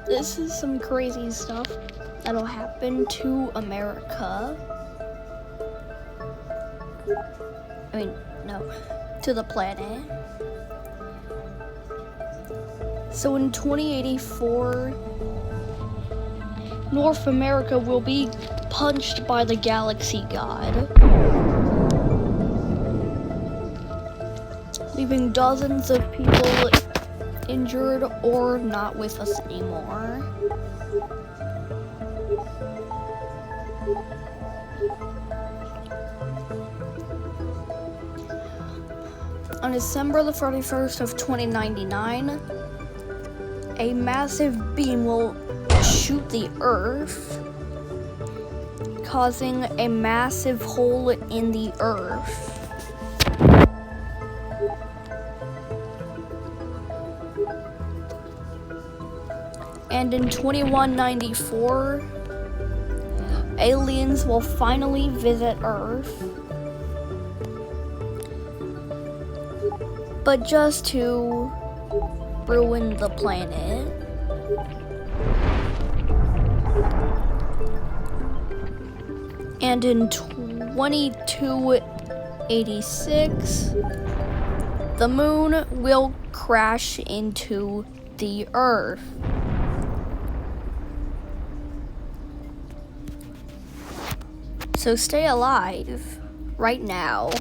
This is some crazy stuff that'll happen to America. I mean, no, to the planet. So in 2084, North America will be punched by the galaxy god, leaving dozens of people injured or not with us anymore. On December the 31st of 2099, a massive beam will shoot the Earth, causing a massive hole in the Earth. And in 2194, aliens will finally visit Earth, but just to ruin the planet. And in 2286, the moon will crash into the Earth. So stay alive right now.